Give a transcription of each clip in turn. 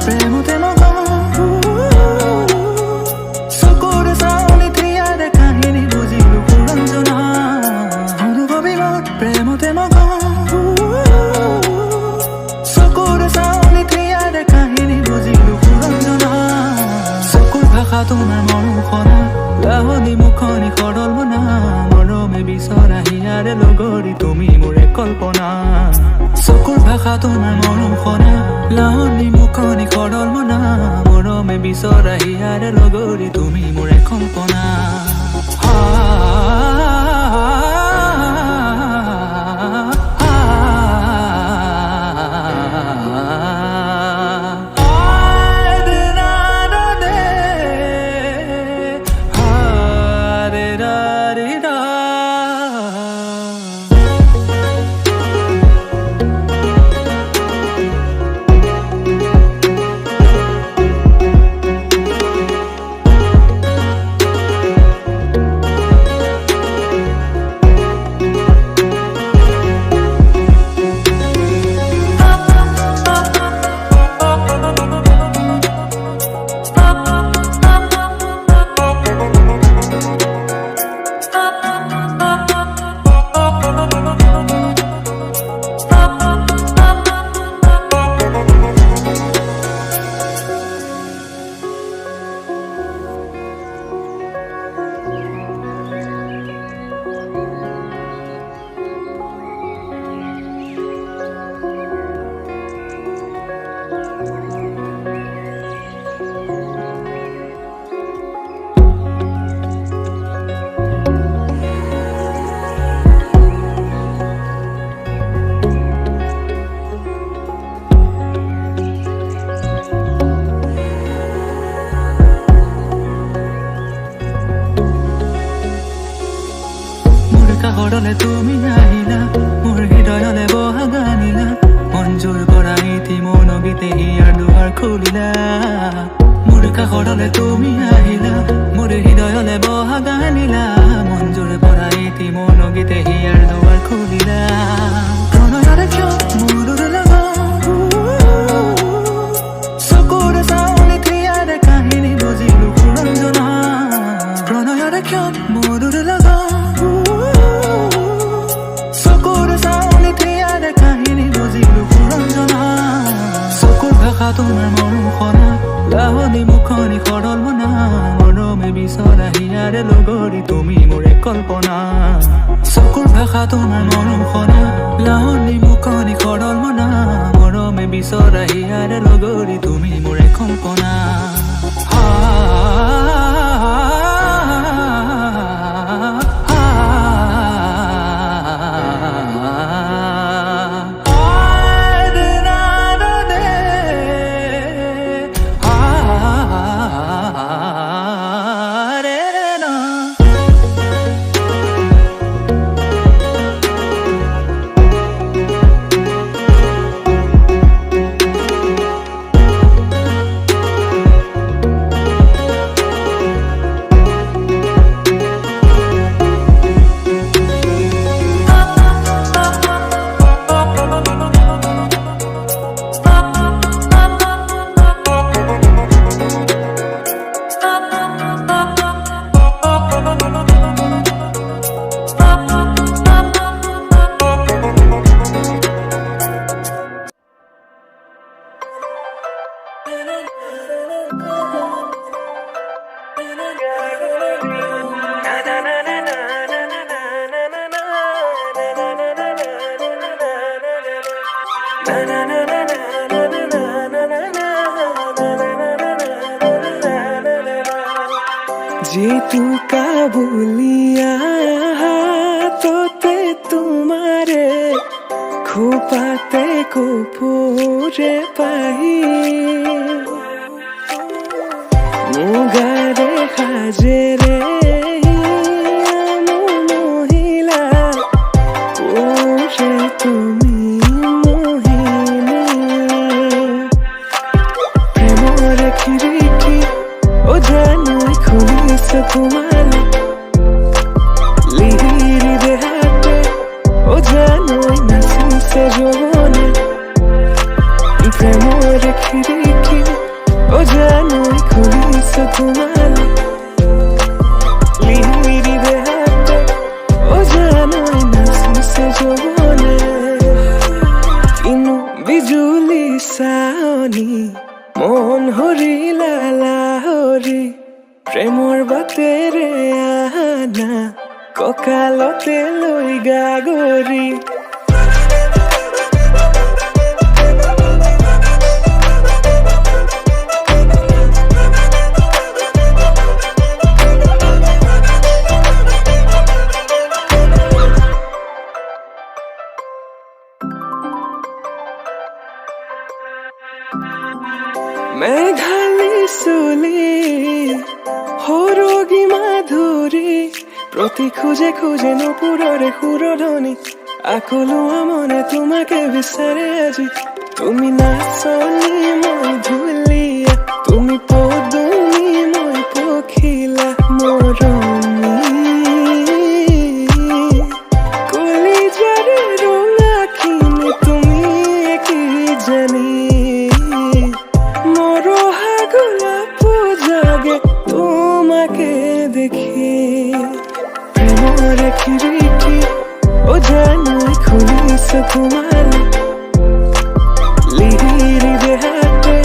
প্ৰেমতে মগন চকুৰে চাউনি থিয়াৰে কাহিনী বুজিলো পুৰঞ্জনা অনুভৱী মত প্ৰেমতে মগন চকুৰে চাউনি থিয়াৰে কাহিনী বুজিলো পুৰঞ্জনা চকুৰ ভাষা তোমাৰ মৰুষণা লাহনি মুখনি সৰল মনা মৰমে বিচৰা হিয়াৰে লগৰী তুমি মোৰে কল্পনা চকুৰ ভাষা তোমাৰ মৰুষণা লাহনি মুখনি সৰল মনা মৰমে বিচৰা হিয়াৰে লগৰী তুমি মোৰে কল্পনা কাষৰলে তুমি আহিলা মোৰ হৃদয়লে বহা গানিলা মঞ্জুৰ কৰা ইতি মন গীতে হিয়াৰ দুৱাৰ খুলিলা মোৰ কাষৰলে তুমি আহিলা মোৰ হৃদয়লে বহা গানিলা মঞ্জুৰ কৰা ইতি মন গীতে হিয়াৰ দুৱাৰ খুলিলা প্ৰণয়ৰে কিয় মোৰৰ লগত চকুৰে চাউনি থিয়াৰে কাহিনী বুজিলো পুৰঞ্জনা প্ৰণয়ৰে কিয় মোৰৰ লগত তোমাৰ মৰুষণা লাহনি মুখনি সৰল মনা মৰমে বিচৰা হিয়াৰে লগৰী তুমি মোৰে কল্পনা চকুৰ ভাষা তোমাৰ মৰুষণা লাহনি মুখনি সৰল মনা মৰমে বিচৰা হিয়াৰে লগৰী তুমি মোৰে কল্পনা जितु काबुलिया हाथोते तुम्हारे खोपाते को पूरे पाही मुगारे हाजेरे मोहिला पूरे তুমি মোহিনী প্রেমর খিড়কি ও জানো খুলিছে তোমার লিহিরি দেহাতে ও জানো নাচিছে যৌবনে প্রেমর লাহনি মন হৰিলা লাহৰি প্ৰেমৰ বাটেৰে আনা কঁকালতে লৈ গাগৰি মেঘালী চুলি সৰগী মাধুৰী প্ৰতি খোজে খোজে নপুৰৰে সুৰধনী আকলোৱা মনে তোমাকে বিচাৰে আজি তুমি নাচনী মই ধুলীয়া তুমি পদুমী মই পখিলা মৰমী কলিজাৰে ৰঙাখিনি তুমি কি জানি তোমাকে দেখি প্ৰেমৰ খিড়কি ও জানাই খুলিস ঘুমালে লিহিৰি দেহাতে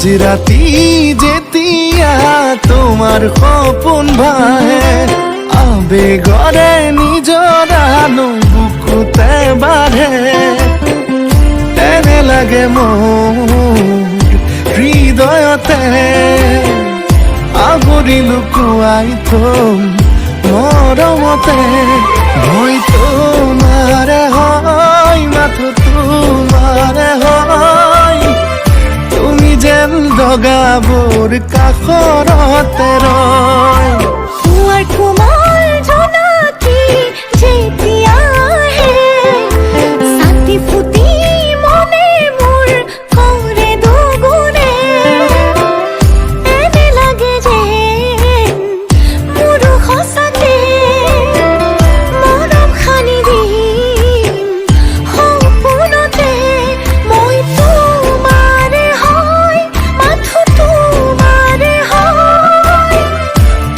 মাঝৰাতি যেতিয়া তোমাৰ সপোন ভাহে আবেগৰে নিজৰ আনো বুকুতে বাঢ়ে এনে লাগে মোৰ হৃদয়তে আগুৰি লুকুৱাই থম মৰমতে ভয় তোমাৰে হয় মাথো তোমাৰে হয় তুমি যেন দগাবোৰ কাষৰতে ৰয় তোমাৰ কোমল জোনাকি যেতিয়া আহে ছাতি ফুটি মনে মোৰ কৰে দুগুণে এনে লাগে যে মোৰো সঁচাকে মৰম সানি দিম সপোনতে মই তোমাৰে হয় মাথো তোমাৰে হয়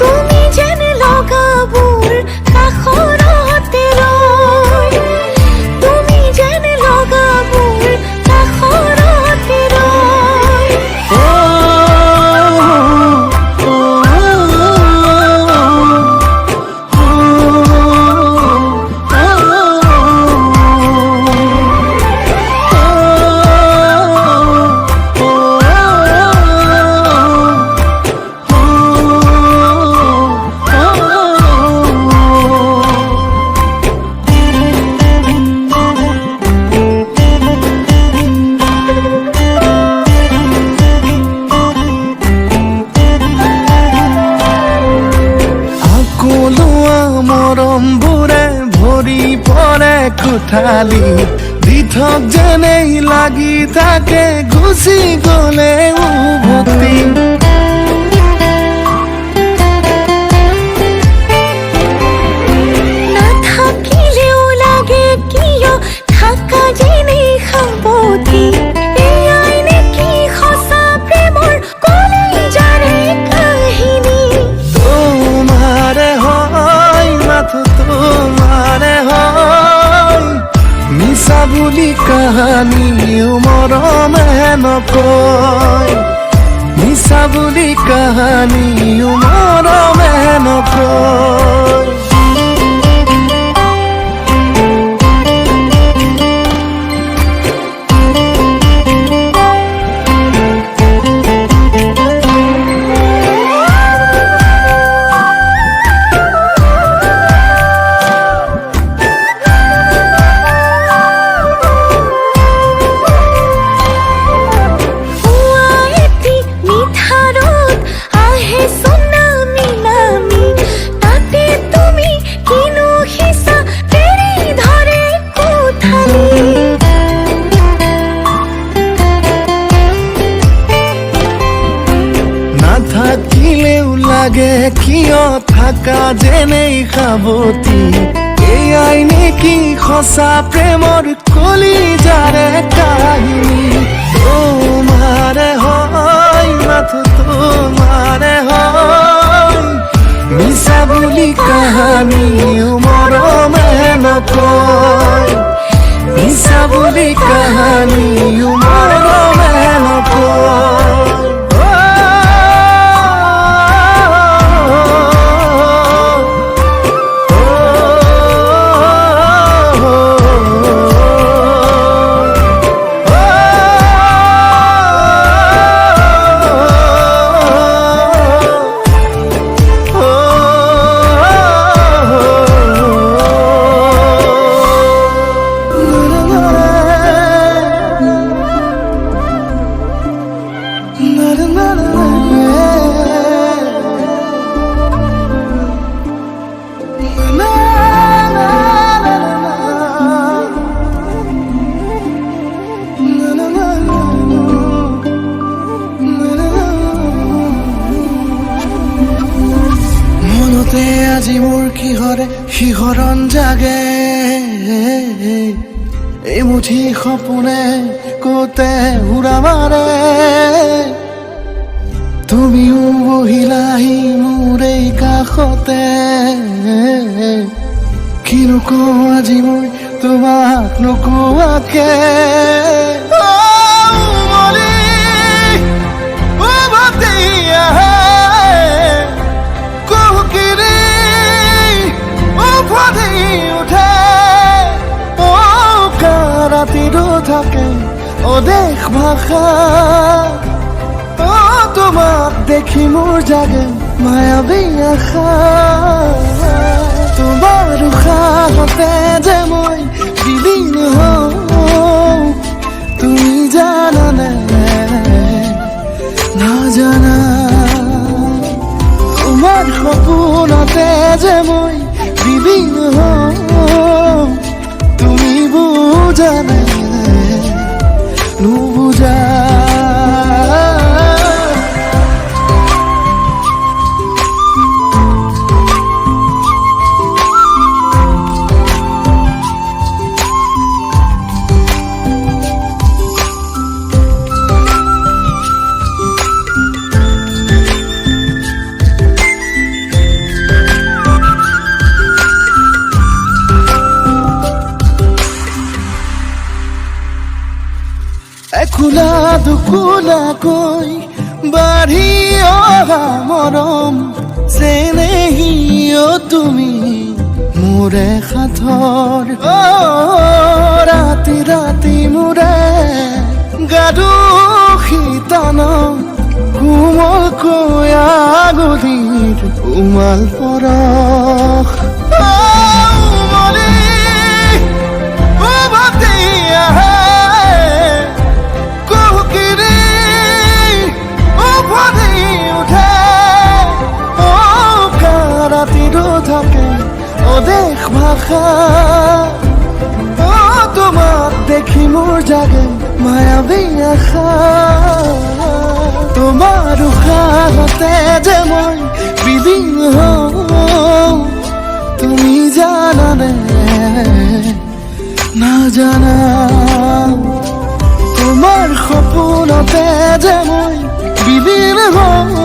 তুমি যেন লগাবোৰ কাষৰতে ৰয় তুমি যেন লগাবোৰ কাষৰতে ৰয় আকলোৱা মৰমবোৰে ভৰি পৰে কোঠালি দিঠক যেনেই লাগি থাকে গুচি গলে উভতি নাথাকিলেও লাগে কিয় থাকা যেনে সাৱতি এয়াই নেকি সঁচা প্ৰেমৰ কলিজাৰে কাহিনী তোমাৰে হয় মাথো তোমাৰে হয় মিছা বুলি কাহানিও মৰমে নকয় মিছা বুলি কাহানিও মৰমে নকয় পুৱাএটি মিঠা ৰ'দ আহে সোনামী নামি তাতে তুমি কিনো সিঁচা তেৰি ধৰে কোঠালি নাথাকিলেও লাগে কিয় থাকা যেনেই সাৱতি এয়াই নেকি সঁচা প্ৰেমৰ কলিজাৰে কাহিনী তোমাৰে হয় মাথো তোমাৰে হয় মিছা বুলি কাহানিও মৰমে নকয় মিছা বুলি কাহানিও মৰমে নকয় মনতে আজি মোৰ কিহৰে শিহৰণ জাগে এই মুঠি সপোনে কোতে উৰা মাৰে তুমিও বহিলাহি মোৰ এই কাষতে কিনো কওঁ আজি মই তোমাক নোকোৱাকে অদেশ ভাষা তোমাক দেখি মোৰ জাগে মায়াবী আশা তোমাৰ উশাহতে যে মই বিলীন হওঁ তুমি জানানে নাজানা তোমাৰ সপোনতে যে মই বিলীন হওঁ তুমি বুজানে নুবুজা এখোলা দুখোলাকৈ বাঢ়ি অহা মৰম চেনেহিও তুমি মোৰে সাথৰ ৰাতি ৰাতি মোৰে গাদু শীতন কোমলকৈ আগুলিৰ উমাল পৰশ অদেশ ভাষা তোমাক দেখি মোৰ জাগে মায়াবী আশা তোমাৰ উশাহতে যে মই বিলীন হওঁ তুমি জানানে নাজানা তোমাৰ সপোনতে যে মই বিলীন হওঁ